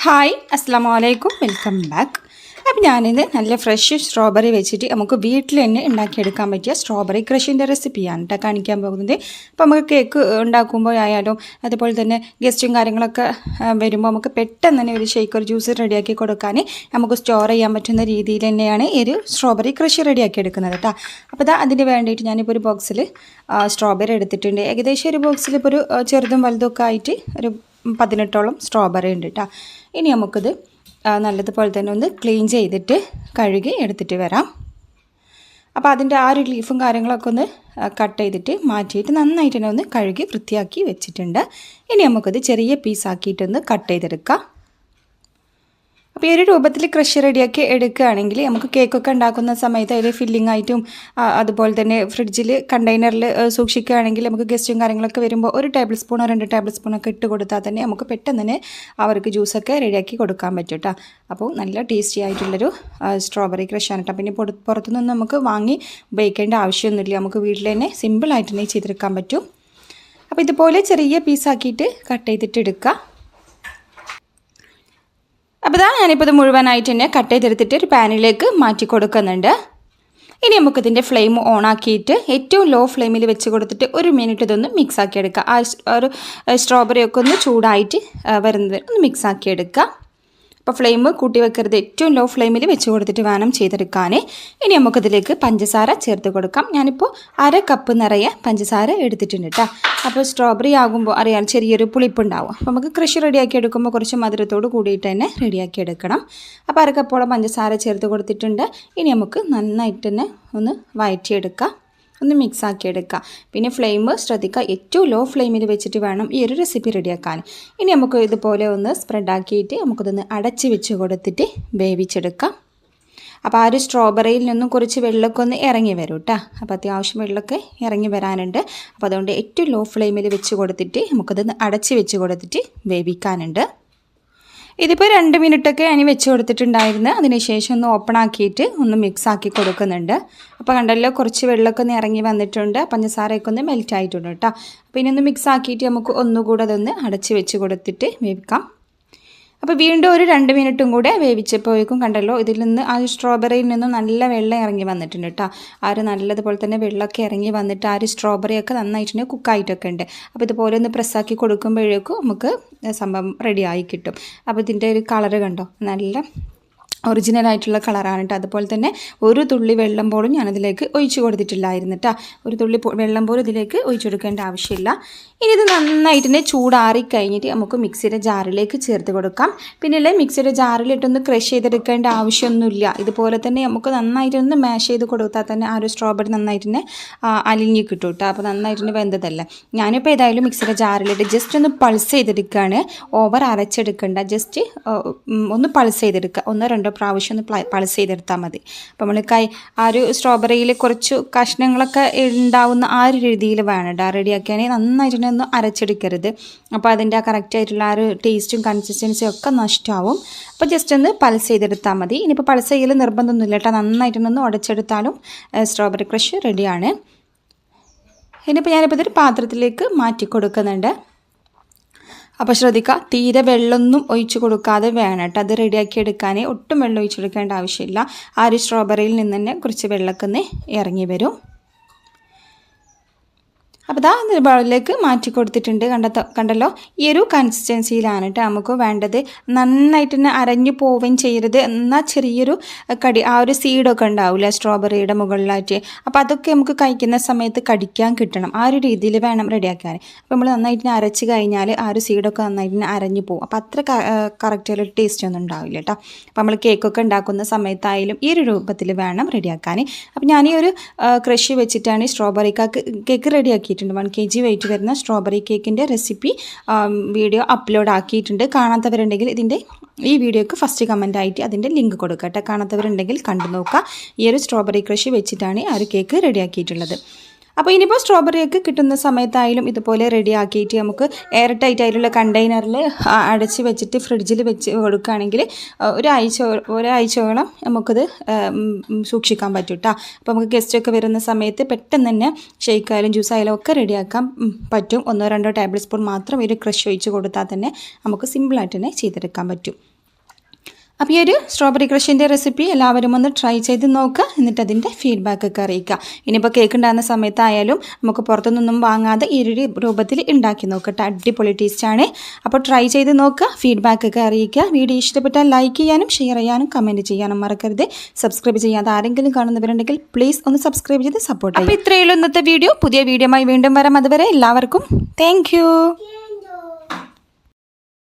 Hi അസ്സാം വലൈക്കും welcome back. അപ്പോൾ ഞാനിത് നല്ല ഫ്രഷ് സ്ട്രോബെറി വെച്ചിട്ട് നമുക്ക് വീട്ടിൽ തന്നെ ഉണ്ടാക്കിയെടുക്കാൻ പറ്റിയ സ്ട്രോബെറി ക്രഷിൻ്റെ റെസിപ്പിയാണ് കേട്ടോ കാണിക്കാൻ പോകുന്നത്. അപ്പോൾ നമുക്ക് കേക്ക് ഉണ്ടാക്കുമ്പോൾ ആയാലും അതുപോലെ തന്നെ ഗസ്റ്റും കാര്യങ്ങളൊക്കെ വരുമ്പോൾ നമുക്ക് പെട്ടെന്ന് തന്നെ ഒരു ഷേക്ക് ഒരു ജ്യൂസ് റെഡിയാക്കി കൊടുക്കാൻ നമുക്ക് സ്റ്റോർ ചെയ്യാൻ പറ്റുന്ന രീതിയിൽ തന്നെയാണ് ഈ ഒരു സ്ട്രോബെറി ക്രഷ് റെഡിയാക്കി എടുക്കുന്നത് കേട്ടോ. അപ്പോൾ ഇതാ അതിന് വേണ്ടിയിട്ട് ഞാനിപ്പോൾ ഒരു ബോക്സിൽ സ്ട്രോബെറി എടുത്തിട്ടുണ്ട്. ഏകദേശം ഒരു ബോക്സിൽ ഇപ്പോൾ ഒരു ചെറുതും വലുതൊക്കെ ആയിട്ട് ഒരു 18ഓളം സ്ട്രോബെറി ഉണ്ട് കേട്ടോ. ഇനി നമുക്കിത് നല്ലതുപോലെ തന്നെ ഒന്ന് ക്ലീൻ ചെയ്തിട്ട് കഴുകി എടുത്തിട്ട് വരാം. അപ്പോൾ അതിൻ്റെ ആ ഒരു ലീഫും കാര്യങ്ങളൊക്കെ ഒന്ന് കട്ട് ചെയ്തിട്ട് മാറ്റിയിട്ട് നന്നായിട്ട് തന്നെ ഒന്ന് കഴുകി വൃത്തിയാക്കി വെച്ചിട്ടുണ്ട്. ഇനി നമുക്കിത് ചെറിയ പീസാക്കിയിട്ടൊന്ന് കട്ട് ചെയ്തെടുക്കാം. അപ്പോൾ ഈ ഒരു രൂപത്തിൽ ക്രഷ് റെഡിയാക്കി എടുക്കുകയാണെങ്കിൽ നമുക്ക് കേക്കൊക്കെ ഉണ്ടാക്കുന്ന സമയത്ത് അതിൽ ഫില്ലിംഗ് ആയിട്ടും അതുപോലെ തന്നെ ഫ്രിഡ്ജിൽ കണ്ടെയ്നറിൽ സൂക്ഷിക്കുകയാണെങ്കിൽ നമുക്ക് ഗസ്റ്റും കാര്യങ്ങളൊക്കെ വരുമ്പോൾ ഒരു ടേബിൾ സ്പൂണോ 2 ടേബിൾ സ്പൂണൊക്കെ ഇട്ട് കൊടുത്താൽ തന്നെ നമുക്ക് പെട്ടെന്ന് തന്നെ അവർക്ക് ജ്യൂസൊക്കെ റെഡിയാക്കി കൊടുക്കാൻ പറ്റും കേട്ടോ. അപ്പോൾ നല്ല ടേസ്റ്റി ആയിട്ടുള്ളൊരു സ്ട്രോബെറി ക്രഷാണ് കേട്ടോ. പിന്നെ പുറത്തുനിന്ന് നമുക്ക് വാങ്ങി ഉപയോഗിക്കേണ്ട ആവശ്യമൊന്നുമില്ല, നമുക്ക് വീട്ടിൽ തന്നെ സിമ്പിളായിട്ട് തന്നെ ചെയ്തെടുക്കാൻ പറ്റും. അപ്പോൾ ഇതുപോലെ ചെറിയ പീസാക്കിയിട്ട് കട്ട് ചെയ്തിട്ട് എടുക്കുക. അപ്പോൾ ഇതാ ഞാനിപ്പോൾ ഇത് മുഴുവനായിട്ട് തന്നെ കട്ട് ചെയ്തെടുത്തിട്ട് ഒരു പാനിലേക്ക് മാറ്റി കൊടുക്കുന്നുണ്ട്. ഇനി നമുക്കിതിൻ്റെ ഫ്ലെയിം ഓണാക്കിയിട്ട് ഏറ്റവും ലോ ഫ്ലെയിമിൽ വെച്ച് കൊടുത്തിട്ട് 1 മിനിറ്റ് ഇതൊന്ന് മിക്സ് ആക്കി എടുക്കുക. ആ ഒരു സ്ട്രോബെറിയൊക്കെ ഒന്ന് ചൂടായിട്ട് വരുന്നത് ഒന്ന് മിക്സ് ആക്കി എടുക്കുക. അപ്പോൾ ഫ്ലെയിം കൂട്ടി വെക്കരുത്, ഏറ്റവും ലോ ഫ്ലെയിമിൽ വെച്ച് കൊടുത്തിട്ട് വേണം ചെയ്തെടുക്കാൻ. ഇനി നമുക്കിതിലേക്ക് പഞ്ചസാര ചേർത്ത് കൊടുക്കാം. ഞാനിപ്പോൾ 1/2 കപ്പ് നിറയെ പഞ്ചസാര എടുത്തിട്ടുണ്ട് കേട്ടോ. അപ്പോൾ സ്ട്രോബെറി ആകുമ്പോൾ അറിയാം ചെറിയൊരു പുളിപ്പുണ്ടാവും. അപ്പോൾ നമുക്ക് ക്രഷ് റെഡിയാക്കി എടുക്കുമ്പോൾ കുറച്ച് മധുരത്തോട് കൂടിയിട്ട് തന്നെ റെഡിയാക്കി എടുക്കണം. അപ്പോൾ 1/2 കപ്പോളം പഞ്ചസാര ചേർത്ത് കൊടുത്തിട്ടുണ്ട്. ഇനി നമുക്ക് നന്നായിട്ട് തന്നെ ഒന്ന് വഴറ്റിയെടുക്കാം, ഒന്ന് മിക്സ് ആക്കി എടുക്കുക. പിന്നെ ഫ്ലെയിം ശ്രദ്ധിക്കുക, ഏറ്റവും ലോ ഫ്ലെയിമിൽ വെച്ചിട്ട് വേണം ഈ ഒരു റെസിപ്പി റെഡിയാക്കാൻ. ഇനി നമുക്ക് ഇതുപോലെ ഒന്ന് സ്പ്രെഡാക്കിയിട്ട് നമുക്കിതൊന്ന് അടച്ച് വെച്ച് കൊടുത്തിട്ട് വേവിച്ചെടുക്കാം. അപ്പോൾ ആ ഒരു സ്ട്രോബെറിയിൽ നിന്നും കുറച്ച് വെള്ളമൊക്കെ ഒന്ന് ഇറങ്ങി വരും കേട്ടോ. അപ്പോൾ അത്യാവശ്യം വെള്ളമൊക്കെ ഇറങ്ങി വരാനുണ്ട്. അപ്പോൾ അതുകൊണ്ട് ഏറ്റവും ലോ ഫ്ലെയിമിൽ വെച്ച് കൊടുത്തിട്ട് നമുക്കതൊന്ന് അടച്ച് വെച്ച് കൊടുത്തിട്ട് വേവിക്കാനുണ്ട്. ഇതിപ്പോൾ 2 മിനിറ്റൊക്കെ ഞാൻ വെച്ച് കൊടുത്തിട്ടുണ്ടായിരുന്നു. അതിനുശേഷം ഒന്ന് ഓപ്പൺ ആക്കിയിട്ട് ഒന്ന് മിക്സ് ആക്കി കൊടുക്കുന്നുണ്ട്. അപ്പോൾ കണ്ടല്ലോ കുറച്ച് വെള്ളമൊക്കെ ഒന്ന് ഇറങ്ങി വന്നിട്ടുണ്ട്, പഞ്ചസാരയൊക്കെ ഒന്ന് മെൽറ്റ് ആയിട്ടുണ്ട് കേട്ടോ. അപ്പോൾ ഇനി ഒന്ന് മിക്സ് ആക്കിയിട്ട് നമുക്ക് ഒന്നുകൂടെ അതൊന്ന് അടച്ച് വെച്ച് കൊടുത്തിട്ട് വേവിക്കാം. അപ്പോൾ വീണ്ടും ഒരു 2 മിനിറ്റും കൂടെ വേവിച്ചപ്പോഴേക്കും കണ്ടല്ലോ ഇതിൽ നിന്ന് ആ സ്ട്രോബെറിയിൽ നിന്നും നല്ല വെള്ളം ഇറങ്ങി വന്നിട്ടുണ്ട് കേട്ടോ. ആ ഒരു നല്ലതുപോലെ തന്നെ വെള്ളമൊക്കെ ഇറങ്ങി വന്നിട്ട് ആ ഒരു സ്ട്രോബെറിയൊക്കെ നന്നായിട്ട് കുക്കായിട്ടൊക്കെ ഉണ്ട്. അപ്പോൾ ഇതുപോലെ ഒന്ന് പ്രസ്സാക്കി കൊടുക്കുമ്പോഴേക്കും നമുക്ക് സംഭവം റെഡിയായി കിട്ടും. അപ്പോൾ ഇതിൻ്റെ ഒരു കളറ് കണ്ടോ, നല്ല ഒറിജിനലായിട്ടുള്ള കളറാണ് കേട്ടോ. അതുപോലെ തന്നെ ഒരു തുള്ളി വെള്ളം പോലും ഞാനതിലേക്ക് ഒഴിച്ചു കൊടുത്തിട്ടില്ലായിരുന്നു കേട്ടോ. ഒരു തുള്ളി വെള്ളം പോലും ഇതിലേക്ക് ഒഴിച്ചു കൊടുക്കേണ്ട ആവശ്യമില്ല. ഇനി ഇത് നന്നായിട്ട് തന്നെ ചൂടാറി കഴിഞ്ഞിട്ട് നമുക്ക് മിക്സിയുടെ ജാറിലേക്ക് ചേർത്ത് കൊടുക്കാം. പിന്നെയല്ലേ മിക്സിയുടെ ജാറിലിട്ടൊന്ന് ക്രഷ് ചെയ്തെടുക്കേണ്ട ആവശ്യമൊന്നുമില്ല. ഇതുപോലെ തന്നെ നമുക്ക് നന്നായിട്ടൊന്ന് മാഷ് ചെയ്ത് കൊടുത്താൽ തന്നെ ആ ഒരു സ്ട്രോബെറി നന്നായിട്ട് തന്നെ അലിഞ്ഞ് കിട്ടും കേട്ടോ. അപ്പോൾ നന്നായിട്ട് തന്നെ വെന്തതല്ല. ഞാനിപ്പോൾ ഏതായാലും മിക്സിയുടെ ജാറിലിട്ട് ജസ്റ്റ് ഒന്ന് പൾസ് ചെയ്തെടുക്കുകയാണ്, ഓവർ അരച്ചെടുക്കേണ്ട, ജസ്റ്റ് ഒന്ന് പൾസ് ചെയ്തെടുക്കുക. 1-2 പ്രാവശ്യം ഒന്ന് പൾസ് ചെയ്തെടുത്താൽ മതി. അപ്പോൾ നമ്മൾ ആ ഒരു സ്ട്രോബെറിയിൽ കുറച്ച് കഷ്ണങ്ങളൊക്കെ ഉണ്ടാവുന്ന ആ ഒരു രീതിയിൽ വേണം കേട്ടോ റെഡിയാക്കിയാൽ. നന്നായിട്ട് ഒന്ന് അരച്ചെടുക്കരുത്, അപ്പോൾ അതിൻ്റെ ആ കറക്റ്റായിട്ടുള്ള ആ ഒരു ടേസ്റ്റും കൺസിസ്റ്റൻസിയും ഒക്കെ നഷ്ടമാവും. അപ്പോൾ ജസ്റ്റ് ഒന്ന് പൾസ് ചെയ്തെടുത്താൽ മതി. ഇനിയിപ്പോൾ പൾസ് ചെയ്യൽ നിർബന്ധമൊന്നുമില്ല കേട്ടോ, നന്നായിട്ടൊന്ന് ഉടച്ചെടുത്താലും സ്ട്രോബെറി ക്രഷ് റെഡിയാണ്. ഇനിയിപ്പോൾ ഞാനിപ്പോൾ ഇതൊരു പാത്രത്തിലേക്ക് മാറ്റി കൊടുക്കുന്നുണ്ട്. അപ്പോൾ ശ്രദ്ധിക്കുക, തീരെ വെള്ളമൊന്നും ഒഴിച്ച് കൊടുക്കാതെ വേണം കേട്ടോ അത് റെഡിയാക്കി എടുക്കാൻ. ഒട്ടും വെള്ളം ഒഴിച്ചെടുക്കേണ്ട ആവശ്യമില്ല. ആ ഒരു സ്ട്രോബെറിയിൽ നിന്ന് തന്നെ കുറച്ച് വെള്ളമൊക്കെ ഒന്ന് ഇറങ്ങി വരും. അപ്പോൾ ഇതാ ബൗളിലേക്ക് മാറ്റി കൊടുത്തിട്ടുണ്ട്. കണ്ടല്ലോ ഈ ഒരു കൺസിസ്റ്റൻസിയിലാണ് കേട്ടോ നമുക്ക് വേണ്ടത്. നന്നായിട്ട് തന്നെ അരഞ്ഞു പോവുകയും ചെയ്യരുത്, എന്നാൽ ചെറിയൊരു ആ ഒരു സീഡൊക്കെ ഉണ്ടാവില്ല സ്ട്രോബെറിയുടെ മുകളിലായിട്ട്, അപ്പോൾ അതൊക്കെ നമുക്ക് കഴിക്കുന്ന സമയത്ത് കടിക്കാൻ കിട്ടണം. ആ ഒരു രീതിയിൽ വേണം റെഡിയാക്കാൻ. അപ്പോൾ നമ്മൾ നന്നായിട്ട് അരച്ച് കഴിഞ്ഞാൽ ആ ഒരു സീഡൊക്കെ നന്നായിട്ട് അരഞ്ഞു പോകും. അപ്പോൾ അത്ര കറക്റ്റായൊരു ടേസ്റ്റ് ഒന്നും ഉണ്ടാവില്ല കേട്ടോ. അപ്പോൾ നമ്മൾ കേക്കൊക്കെ ഉണ്ടാക്കുന്ന സമയത്തായാലും ഈ ഒരു രൂപത്തിൽ വേണം റെഡിയാക്കാൻ. അപ്പോൾ ഞാൻ ഈ ഒരു ക്രഷ് വെച്ചിട്ടാണ് സ്ട്രോബെറി കേക്ക് റെഡിയാക്കിയിട്ടുണ്ട്. 1 kg വെയിറ്റ് വരുന്ന സ്ട്രോബെറി കേക്കിൻ്റെ റെസിപ്പി വീഡിയോ അപ്ലോഡ് ആക്കിയിട്ടുണ്ട്. കാണാത്തവരുണ്ടെങ്കിൽ ഈ വീഡിയോക്ക് ഫസ്റ്റ് കമൻ്റ് ആയിട്ട് അതിൻ്റെ ലിങ്ക് കൊടുക്കുക കേട്ടോ. കാണാത്തവരുണ്ടെങ്കിൽ കണ്ടു നോക്കുക. ഈ ഒരു സ്ട്രോബെറി ക്രഷ് വെച്ചിട്ടാണ് ആ ഒരു കേക്ക് റെഡിയാക്കിയിട്ടുള്ളത്. അപ്പോൾ ഇനിയിപ്പോൾ സ്ട്രോബെറിയൊക്കെ കിട്ടുന്ന സമയത്തായാലും ഇതുപോലെ റെഡിയാക്കിയിട്ട് നമുക്ക് എയർ ടൈറ്റ് ആയിട്ടുള്ള കണ്ടെയ്നറിൽ അടച്ച് വെച്ചിട്ട് ഫ്രിഡ്ജിൽ വെച്ച് കൊടുക്കുകയാണെങ്കിൽ ഒരാഴ്ചയോളം നമുക്കത് സൂക്ഷിക്കാൻ പറ്റും കേട്ടോ. അപ്പോൾ നമുക്ക് ഗസ്റ്റൊക്കെ വരുന്ന സമയത്ത് പെട്ടെന്ന് തന്നെ ഷേക്കായാലും ജ്യൂസായാലും ഒക്കെ റെഡിയാക്കാൻ പറ്റും. 1-2 ടേബിൾ സ്പൂൺ മാത്രം ഒരു ക്രഷ് ഒഴിച്ച് കൊടുത്താൽ തന്നെ നമുക്ക് സിമ്പിളായിട്ട് തന്നെ ചെയ്തെടുക്കാൻ പറ്റും. അപ്പോൾ ഈ ഒരു സ്ട്രോബെറി ക്രഷിൻ്റെ റെസിപ്പി എല്ലാവരും ഒന്ന് ട്രൈ ചെയ്ത് നോക്കുക. എന്നിട്ട് അതിൻ്റെ ഫീഡ്ബാക്കൊക്കെ അറിയിക്കുക. ഇനിയിപ്പോൾ കേക്ക് ഉണ്ടാകുന്ന സമയത്തായാലും നമുക്ക് പുറത്തുനിന്നൊന്നും വാങ്ങാതെ ഈ ഒരു രൂപത്തിൽ ഉണ്ടാക്കി നോക്കട്ടെ. അടിപൊളി ടേസ്റ്റാണ്. അപ്പോൾ ട്രൈ ചെയ്ത് നോക്കുക, ഫീഡ്ബാക്കൊക്കെ അറിയിക്കുക. വീഡിയോ ഇഷ്ടപ്പെട്ടാൽ ലൈക്ക് ചെയ്യാനും ഷെയർ ചെയ്യാനും കമൻറ്റ് ചെയ്യാനും മറക്കരുത്. സബ്സ്ക്രൈബ് ചെയ്യാതെ ആരെങ്കിലും കാണുന്നവരുണ്ടെങ്കിൽ പ്ലീസ് ഒന്ന് സബ്സ്ക്രൈബ് ചെയ്ത് സപ്പോർട്ട് ചെയ്യുക. അപ്പോൾ ഇത്രയുള്ള ഇന്നത്തെ വീഡിയോ. പുതിയ വീഡിയോയുമായി വീണ്ടും വരാം. അതുവരെ എല്ലാവർക്കും താങ്ക് യു.